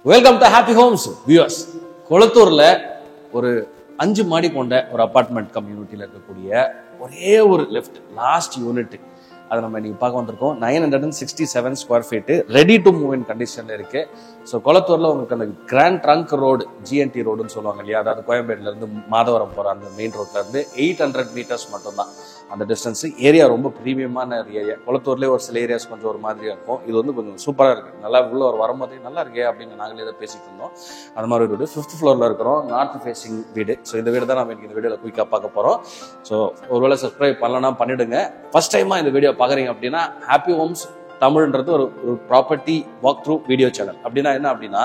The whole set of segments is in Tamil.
Welcome to happy homes viewers. கொளத்தூர்ல ஒரு 5 மாடி கொண்ட ஒரு அபார்ட்மெண்ட் கம்யூனிட்டியில் இருக்கக்கூடிய ஒரே ஒரு லெஃப்ட் லாஸ்ட் யூனிட் அதை நம்ம இன்னைக்கு பார்க்க வந்திருக்கோம். 967 square feet ready to move in கண்டிஷன்ல இருக்கு. ஸோ கொளத்தூர்ல உங்களுக்கு அந்த கிராண்ட் ட்ரங்க் ரோடு, ஜிஎன்டி ரோடுன்னு சொல்லுவாங்க இல்லையா, அதாவது கோயம்பேடுல இருந்து மாதவரம் போற அந்த மெயின் ரோட்ல இருந்து 800 மீட்டர்ஸ் மட்டும்தான் அந்த டிஸ்டன்ஸ். ஏரியா ரொம்ப ப்ரீமியமான ஏரியா. கொளத்தூர்லேயே ஒரு சில ஏரியாஸ் கொஞ்சம் ஒரு மாதிரியா இருக்கும், இது வந்து கொஞ்சம் சூப்பராக இருக்கு. நல்லா உள்ள ஒரு வரும்போதே நல்லா இருக்கே அப்படின்னு நாங்களே இதை பேசிட்டு இருந்தோம். அந்த மாதிரி ஒரு வீடு 5th ஃப்ளோர்ல இருக்கிறோம், நார்த் ஃபேசிங் வீடு. ஸோ இந்த வீடு தான் நம்ம இந்த வீடியோவில் குயிக்காக பார்க்க போறோம். ஸோ ஒருவேளை சப்ஸ்கிரைப் பண்ணலன்னா பண்ணிடுங்க. ஃபர்ஸ்ட் டைமா இந்த வீடியோ பார்க்குறீங்க அப்படின்னா ஹாப்பி ஹோம்ஸ் தமிழ்ன்றது ஒரு property walk through video channel. அப்படின்னா என்ன அப்படின்னா,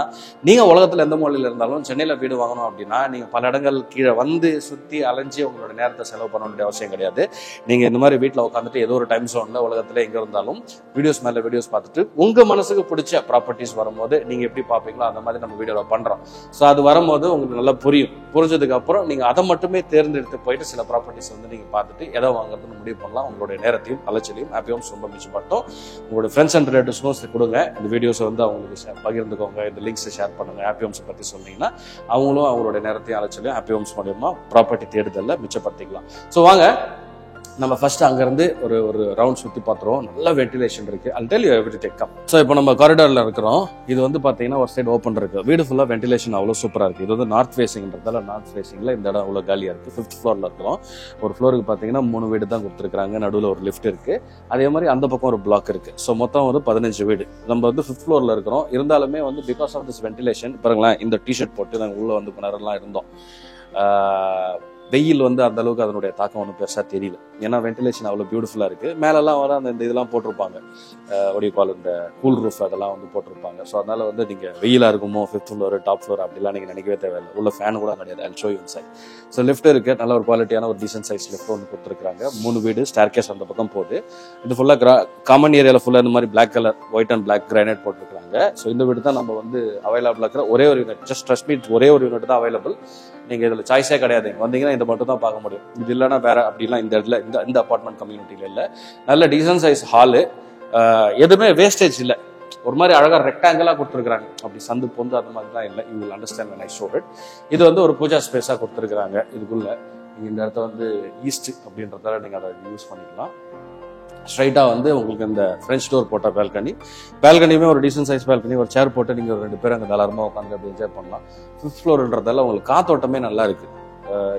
நீங்க உலகத்துல எந்த மூலையில இருந்தாலும் சென்னையில வீடு வாங்கணும் அப்படின்னா நீங்க பல இடங்கள் கீழே வந்து சுத்தி அலைஞ்சி உங்களோட நேரத்தை செலவு பண்ண வேண்டிய அவசியம் கிடையாது. நீங்க இந்த மாதிரி வீட்டில் உட்காந்துட்டு ஏதோ ஒரு டைம் ஜோன்ல உலகத்துல எங்க இருந்தாலும் வீடியோஸ் மேல வீடியோஸ் பார்த்துட்டு உங்க மனசுக்கு பிடிச்ச ப்ராப்பர்ட்டிஸ் வரும்போது நீங்க எப்படி பார்ப்பீங்களோ அந்த மாதிரி நம்ம வீடியோல பண்றோம். ஸோ அது வரும்போது உங்களுக்கு நல்லா புரியும். புரிஞ்சதுக்கு அப்புறம் நீங்க அதை மட்டுமே தேர்ந்தெடுத்து போயிட்டு சில ப்ராப்பர்ட்டிஸ் வந்து நீங்க பார்த்துட்டு எதை வாங்குறதுன்னு முடிவு பண்ணலாம். உங்களுடைய நேரத்தையும் அலைச்சலையும் ஹாப்பி ஹோம்ஸ் ரொம்ப மிச்சப்பட்டோம். உங்களோட ஃப்ரெண்ட்ஸ் அண்ட் ரிலேட்டிவ்ஸ்க்கும் கொடுங்க. இந்த வீடியோஸை வந்து அவங்களுக்கு பகிர்ந்துக்கோங்க. இந்த லிங்க்ஸை ஷேர் பண்ணுங்க. ஹாப்பி ஹோம்ஸை பற்றி சொன்னீங்கன்னா அவங்களும் அவங்களோட நேரத்தையும் அலைச்சலையும் ஹாப்பி ஹோம்ஸ் மூலியமா ப்ராப்பர்ட்டி தேடுதலில் மிச்சப்படுத்திக்கலாம். ஸோ வாங்க நம்ம ஃபர்ஸ்ட் அங்கேருந்து ஒரு ரவுண்ட் சுற்றி பார்த்துருவோம். நல்ல வென்டிலேஷன் இருக்கு. I'll tell you everything. So இப்போ நம்ம காரிடாரில் இருக்கிறோம். இது வந்து பார்த்தீங்கன்னா ஒரு சைடு ஓப்பன் இருக்கு. வீடு ஃபுல்லாக வென்டிலேஷன் அவ்வளோ சூப்பராக இருக்கு. இது வந்து நார்த் ஃபேசிங்கிறதால நார்த் ஃபேசிங்கில் இந்த இடம் அவ்வளோ காலியாக இருக்கு. 5th ஃப்ளோரில் இருக்கிறோம். ஒரு ஃப்ளோருக்கு பார்த்தீங்கன்னா 3 வீடு தான் கொடுத்துருக்காங்க. நடுவில் ஒரு லிஃப்ட் இருக்கு. அதே மாதிரி அந்த பக்கம் ஒரு பிளாக் இருக்கு. ஸோ மொத்தம் வந்து 15 வீடு. நம்ம வந்து 5th ஃப்ளோரில் இருக்கிறோம். இருந்தாலுமே வந்து பிகாஸ் ஆஃப் திஸ் வென்டிலேஷன் பாருங்களேன், இந்த டிஷர்ட் போட்டு நாங்கள் உள்ளே வந்து நேரம்லாம் இருந்தோம். வெயில் வந்து அந்த அளவுக்கு அதனுடைய தாக்கம் ஒன்றும் பெருசாக தெரியல. ஏன்னா வென்டிலேஷன் அவ்வளோ பியூட்டிஃபுல்லாக இருக்கு. மேலெல்லாம் வர அந்த இதெல்லாம் போட்டிருப்பாங்க, ஒடிகால் இந்த கூல் ரூஃப் அதெல்லாம் வந்து போட்டிருப்பாங்க. ஸோ அதனால வந்து நீங்கள் வெயிலாக இருக்குமோ 5th ஃப்ளோர் டாப் ஃப்ளோர் அப்படிலாம் நீங்கள் நினைக்கவே தேவையில்லை. உள்ள ஃபேன் கூட கிடையாது. I'll show you inside. So lift இருக்கு. நல்ல ஒரு குவாலிட்டியான ஒரு டீசன்ட் சைஸ் லிஃப்ட் ஒன்று கொடுத்துருக்காங்க. 3 வீடு, ஸ்டேர்கேஸ் அந்த பக்கம் போகுது. இது ஃபுல்லாக காமன் ஏரியாவில் ஃபுல்லாக இந்த மாதிரி black colour white and black granite போட்டிருக்காங்க. ஸோ இந்த வீடு தான் நம்ம வந்து அவைலபிள் இருக்கிற ஒரே ஒரு யூனிட். ஜஸ்ட் ட்ரஸ்ட் மீ, ஒரே ஒரு யூனிட் தான் அவைலபிள். நீங்கள் இதில் சாய்ஸே கிடையாது. வந்தீங்கன்னா இந்த மட்டும் தான் பார்க்க முடியும். இது இல்லைன்னா வேற அப்படிலாம் இந்த இடத்துல இந்த அபார்ட்மெண்ட் கம்யூனிட்டியில் இல்லை. நல்ல டீசன்ட் சைஸ் ஹாலு, எதுவுமே வேஸ்டேஜ் இல்லை. ஒரு மாதிரி அழகாக ரெக்டாங்கிளாக கொடுத்துருக்காங்க. அப்படி சந்து பொந்து அந்த மாதிரிலாம் இல்லை. You will understand when I show it. இது வந்து ஒரு பூஜா ஸ்பேஸாக கொடுத்துருக்காங்க. இதுக்குள்ள நீங்கள் இந்த இடத்த வந்து ஈஸ்ட் அப்படின்றதால நீங்கள் அதை யூஸ் பண்ணிக்கலாம். ஸ்ட்ரைட்டாக வந்து உங்களுக்கு இந்த ஃப்ரெஞ்ச் டோர் போட்ட பால்கனியுமே ஒரு டீசன்ட் சைஸ் பால்கனி. ஒரு சேர் போட்டு நீங்கள் ஒரு 2 பேர் அங்கே தாராளமாக உட்காந்து அப்படி என்ஜாய் பண்ணலாம். 5th ஃப்ளோர்ன்றதால உங்களுக்கு காத்தோட்டமே நல்லா இருக்கு.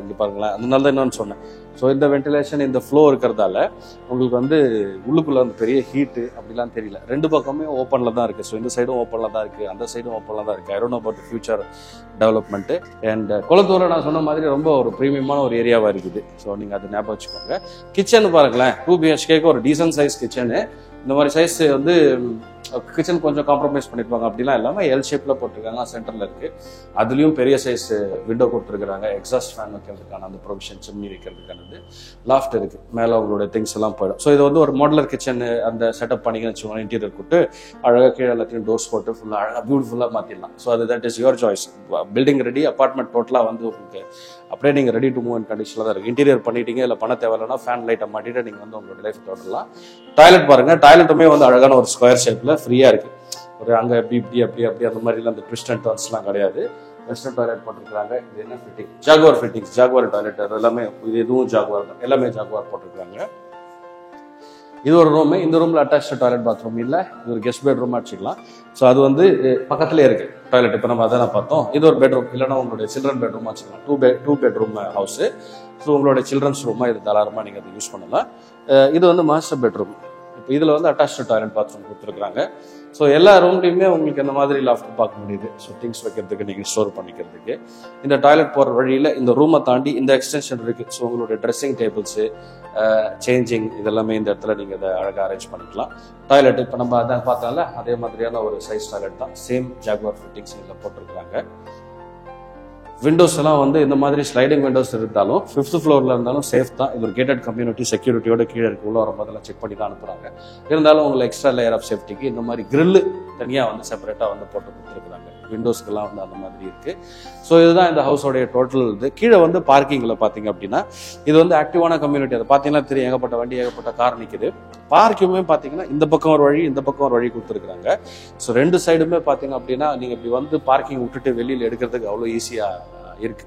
இங்கே பாருங்களேன், அதனால தான் என்னன்னு சொன்னேன். ஸோ இந்த வென்டிலேஷன் இந்த ஃப்ளோ இருக்கிறதால உங்களுக்கு வந்து உள்ளுக்குள்ள வந்து பெரிய ஹீட்டு அப்படிலாம் தெரியல. 2 பக்கமே ஓப்பனில் தான் இருக்குது. ஸோ இந்த சைடும் ஓப்பனில் தான் இருக்குது, அந்த சைடும் ஓப்பனில் தான் இருக்குது. I don't know about future development. And கொளத்தூரை நான் சொன்ன மாதிரி ரொம்ப ஒரு ப்ரீமியமான ஒரு ஏரியாவாக இருக்குது. ஸோ நீங்கள் அதை ஞாபகம் வச்சுக்கோங்க. கிச்சன் பாருங்களேன், 2 BHKக்கு ஒரு டீசன்ட் சைஸ் கிச்சனு. இந்த மாதிரி சைஸ் வந்து கிச்சன் கொஞ்சம் காம்ப்ரமைஸ் பண்ணிருப்பாங்க. அப்படிலாம் இல்லாமல் எல் ஷேப்ல போட்டிருக்காங்க. சென்டர்ல இருக்கு. அதுலயும் பெரிய சைஸ் விண்டோ கொடுத்துருக்காங்க. எக்ஸாஸ்ட் ஃபேன் வைக்கிறதுக்கான அந்த ப்ரொவிஷன், சிம்னி வைக்கிறதுக்கானது. லாஃப்ட் இருக்கு. மேலே உங்களுடைய திங்ஸ் எல்லாம் போயிடும். ஸோ இது வந்து ஒரு மாடலர் கிச்சன் அந்த செட்டப் பண்ணிங்கன்னு வச்சுக்கோங்க. இன்டீரியர் கொடுத்து அழகாக கீழே எல்லாத்தையும் டோர்ஸ் போட்டு ஃபுல்லாக அழகாக பியூட்டிஃபுல்லாக மாற்றிடலாம். ஸோ அது that is your choice. Building ready, apartment டோட்டலாக வந்து உங்களுக்கு அப்படியே நீங்கள் ரெடி டு மூவ் இன் கண்டிஷனில் தான் இருக்குது. இன்டீரியர் பண்ணிட்டீங்க, இல்லை பண்ண தேவையில்லைன்னா ஃபேன் லைட்டை மாட்டிட்டு நீங்கள் வந்து உங்களோட லைஃப் தொடரலாம். டாய்லெட் பாருங்க, டாய்லெட்டுமே வந்து அழகான ஒரு ஸ்கொயர் ஷேப்ல ஃப்ரீயா இருக்கு. ஒரு அங்கே இப்படி அந்த மாதிரி அந்த ட்விஸ்ட் அண்ட் டர்ன்ஸ்லாம் கிடையாது. வெஸ்டர்ன் டாய்லெட் போட்டிருக்காங்க. இது என்ன fitting? Jaguar fittings, Jaguar toilet. அது எல்லாமே இது எதுவும் ஜாகுவார் தான், எல்லாமே ஜாகுவார் போட்டிருக்காங்க. இது ஒரு ரூம். இந்த ரூம்ல அட்டாச்சு டாய்லெட் பாத்ரூம் இல்லை. இது ஒரு கெஸ்ட் பெட்ரூம் வச்சுக்கலாம். ஸோ அது வந்து பக்கத்துலேயே இருக்கு டாய்லெட். இப்போ நம்ம அதான் பார்த்தோம். இது ஒரு பெட்ரூம், இல்லைன்னா உங்களுடைய சில்ட்ரன் பெட்ரூம் வச்சுக்கலாம். 2 பெட்ரூம் ஹவுஸ். ஸோ உங்களுடைய சில்ட்ரன்ஸ் ரூமா இது தாராளமாக நீங்கள் அதை யூஸ் பண்ணலாம். இது வந்து மாஸ்டர் பெட்ரூம். இப்போ இதில் வந்து அட்டாச்சு டாய்லெட் பாத்ரூம் கொடுத்துருக்காங்க. ஸோ எல்லா ரூம்லையுமே உங்களுக்கு இந்த மாதிரி லாஃப்ட் பார்க்க முடியுது. ஸோ திங்ஸ் வைக்கிறதுக்கு நீங்கள் ஸ்டோர் பண்ணிக்கிறதுக்கு. இந்த டாய்லெட் போகிற வழியில் இந்த ரூமை தாண்டி இந்த எக்ஸ்டென்ஷன் இருக்குது. ஸோ உங்களுடைய ட்ரெஸ்ஸிங் டேபிள்ஸு, சேஞ்சிங் இதெல்லாமே இந்த இடத்துல நீங்கள் அதை அழகாக அரேஞ்ச் பண்ணிக்கலாம். டாய்லெட் இப்போ நம்ம அதான் பார்த்தால அதே மாதிரியான ஒரு சைஸ் டாய்லெட் தான். சேம் ஜாகுவார் ஃபிட்டிங்ஸ் இதில் போட்டிருக்கிறாங்க. விண்டோஸ் எல்லாம் வந்து இந்த மாதிரி ஸ்லைடிங் விண்டோஸ் இருந்தாலும் 5th ஃப்ளோர்ல இருந்தாலும் சேஃப் தான். இது ஒரு கேட்டட் கம்யூனிட்டி, செக்யூரிட்டியோட கீழே இருக்கு. உள்ள வரும்போதெல்லாம் செக் பண்ணி தான் அனுப்புறாங்க. இருந்தாலும் உங்களுக்கு எக்ஸ்ட்ரா லேயர் ஆஃப் சேஃப்டிக்கு இந்த மாதிரி கிரில்லு தனியாக வந்து செப்பரேட்டாக வந்து போட்டு கொடுத்துருக்குறாங்க. விண்டோஸ்க்கெல்லாம் வந்து அந்த மாதிரி இருக்கு. ஸோ இதுதான் இந்த ஹவுஸோடைய டோட்டல். இது கீழே வந்து பார்க்கிங்கில் பார்த்தீங்க அப்படின்னா இது வந்து ஆக்டிவான கம்யூனிட்டி. அதை பார்த்தீங்கன்னா தெரியும், ஏகப்பட்ட வண்டி ஏகப்பட்ட கார் நிற்குது. பார்க்குமே பார்த்தீங்கன்னா இந்த பக்கம் ஒரு வழி, இந்த பக்கம் ஒரு வழி கொடுத்துருக்குறாங்க. ஸோ 2 சைடுமே பார்த்தீங்க அப்படின்னா நீங்கள் இப்படி வந்து பார்க்கிங் விட்டுட்டு வெளியில் எடுக்கிறதுக்கு அவ்வளோ ஈஸியாக இருக்கு.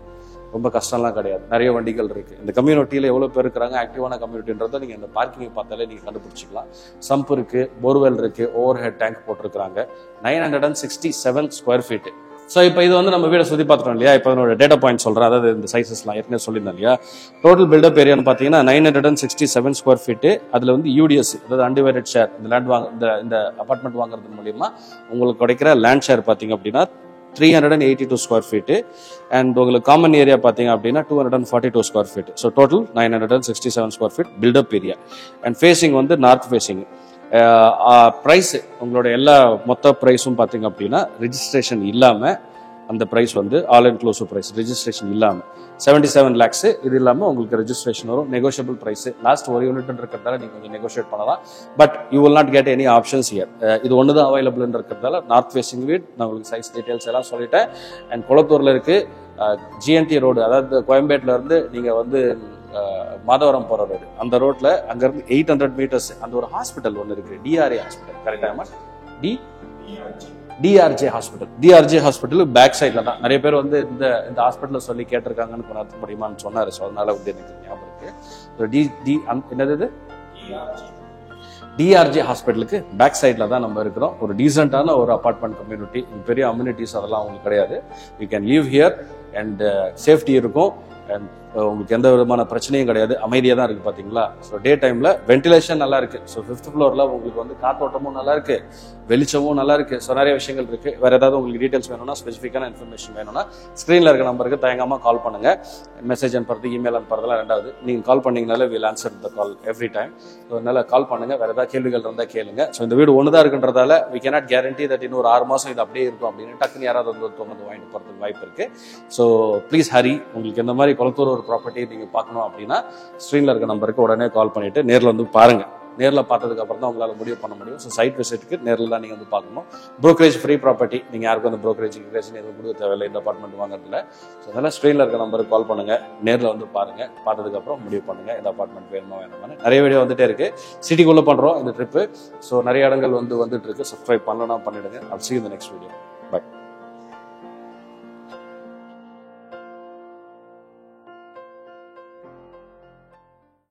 ரொம்ப கஷ்டம்லாம் கிடையாது. நிறைய வண்டிகள் இருக்கு. இந்த கம்யூனிட்டியில் எவ்வளோ பேர் இருக்கிறாங்க, ஆக்டிவான கம்யூனிட்டின்றதை நீங்கள் இந்த பார்க்கிங்கை பார்த்தாலே நீங்கள் கண்டுபிடிச்சிக்கலாம். சம்ப் இருக்கு, போர்வெல் இருக்கு, ஓவர் ஹெட் டேங்க் போட்டிருக்கிறாங்க. 967 ஸ்கொயர் ஃபீட். ஸோ இப்போ இது வந்து நம்ம வீடை சுற்றி பார்த்துட்டோம் இல்லையா. இப்போ அதனோட டேட்டா பாயிண்ட் சொல்கிறேன். அதாவது இந்த சைஸஸ்லாம் ஏற்கனவே சொல்லியிருந்தேன் இல்லையா. டோட்டல் பில்டப் ஏரியான்னு பார்த்தீங்கன்னா 967 ஸ்கொயர் ஃபீட்டு. அதில் வந்து யூடிஎஸ், அதாவது அன்டிவைடட் ஷேர், இந்த லேண்ட் இந்த அபார்ட்மெண்ட் வாங்குறது மூலியமா உங்களுக்கு கிடைக்கிற லேண்ட் ஷேர் பார்த்தீங்க அப்படின்னா 382 ஸ்கொயர் ஃபீட்டு. அண்ட் உங்களுக்கு காமன் ஏரியா பார்த்தீங்க அப்படின்னா 242 square feet. So total 967 square feet built up area. And facing வந்து நார்த் ஃபேஸிங். ப்ரைஸ் உங்களோட எல்லா மொத்த ப்ரைஸும் பார்த்தீங்க அப்படின்னா ரிஜிஸ்ட்ரேஷன் இல்லாமல் அந்த ப்ரைஸ் வந்து ஆல் இன்க்ளூசிவ் ப்ரைஸ், ரிஜிஸ்ட்ரேஷன் இல்லாமல் 77 lakhs. இது இல்லாமல் உங்களுக்கு ரெஜிஸ்ட்ரேஷன் வரும். Negotiable price. லாஸ்ட் ஒரு யூனிட் இருக்கிறதால நீங்கள் கொஞ்சம் நெகோஷியேட் பண்ணலாம். But you will not get any options here. இது ஒன்று தான் அவைலபிள் இருக்கிறதால நார்த் ஃபேஸிங் வீட். நான் உங்களுக்கு சைஸ் டீட்டெயில்ஸ் எல்லாம் சொல்லிட்டேன். அண்ட் குளத்தூரில் இருக்கு. ஜிஎன்டி ரோடு, அதாவது கோயம்பேட்டில் இருந்து நீங்கள் வந்து மாதவரம் போகிற ரோடு, அந்த ரோட்டில் அங்கேருந்து 800 meters அந்த ஒரு ஹாஸ்பிட்டல் ஒன்று இருக்குது. TRA hospital. கரெக்டாக TRJ hospital. TRJ hospital back சைடில் தான். நிறைய பேர் வந்து இந்த ஹாஸ்பிட்டலில் சொல்லி கேட்டிருக்காங்கன்னு நடத்த முடியுமான்னு சொன்னார். ஸோ அதனால வந்து எனக்கு ஞாபகம் இருக்கு. என்னது டிஆர்ஜே ஹாஸ்பிட்டலுக்கு பேக் சைடில் தான் நம்ம இருக்கிறோம். ஒரு டீசென்டான ஒரு அபார்ட்மெண்ட் கம்யூனிட்டி. பெரிய அம்யூனிட்டிஸ் அதெல்லாம் உங்களுக்கு கிடையாது. You can leave here and safety இருக்கும். அண்ட் உங்களுக்கு எந்த விதமான பிரச்சனையும் கிடையாது. அமைதியாக தான் இருக்குது பார்த்தீங்களா. ஸோ டே டைமில் வென்டிலேஷன் நல்லா இருக்குது. ஸோ 5th ஃப்ளோரில் உங்களுக்கு வந்து காத்தோட்டமும் நல்லா இருக்குது, வெளிச்சமும் நல்லா இருக்குது. ஸோ நிறைய விஷயங்கள் இருக்குது. வேறு ஏதாவது உங்களுக்கு டீட்டெயில்ஸ் வேணும்னா, ஸ்பெசிஃபிக்கான இன்ஃபர்மேஷன் வேணும்னா ஸ்க்ரீனில் இருக்க நம்பருக்கு தயங்காமல் கால் பண்ணுங்கள். மெசேஜ் அனுப்புறது, இமெயில் அனுப்புறதுலாம் ரெண்டாவது. நீங்கள் கால் பண்ணிங்கனாலே will answer the call every time. So அதனால் கால் பண்ணுங்கள். வேறு ஏதாவது கேள்விகள் இருந்தால் கேளுங்க. ஸோ இந்த வீடு ஒன்று தான் இருக்குன்றதால we cannot guarantee that இன்னும் ஒரு 6 மாதம் இது அப்படியே இருக்கும் அப்படின்னு டக்குன்னு யாராவது வந்து ஒருத்தவங்க வாங்கிட்டு போகிறதுக்கு வாய்ப்பு இருக்குது. So please Hari. உங்களுக்கு இந்த மாதிரி குளத்தூர் ஒரு ப்ராப்பர்ட்டி நீங்கள் பார்க்கணும் அப்படின்னா ஸ்க்ரீனில் இருக்க நம்பருக்கு உடனே கால் பண்ணிவிட்டு நேரில் வந்து பாருங்கள். நேரில் பார்த்ததுக்கு அப்புறம் தான் உங்களால் முடிவு பண்ண முடியும். ஸோ சைட் விசிட்டுக்கு நேரில் தான் நீங்கள் வந்து பார்க்கணும். Brokerage free property. நீங்கள் யாருக்கும் அந்த ப்ரோக்கரேஜ் எதுவும் கொடுக்க தேவையில்லை இந்த அபார்ட்மெண்ட் வாங்குறதுல. ஸோ அதனால் ஸ்க்ரீனில் இருக்க நம்பருக்கு கால் பண்ணுங்கள். நேரில் வந்து பாருங்கள். பார்த்ததுக்கு அப்புறம் முடிவு பண்ணுங்கள் இந்த அபார்ட்மெண்ட் வேணுமா வேணுமான்னு. நிறைய வீடியோ வந்துட்டே இருக்குது. சிட்டிக்குள்ளே பண்ணுறோம் இந்த ட்ரிப்பு. ஸோ நிறைய இடங்கள் வந்துட்டு இருக்கு. சப்ஸ்கிரைப் பண்ணலாம் பண்ணிவிடுங்க. I'll see you in the next video. Bye.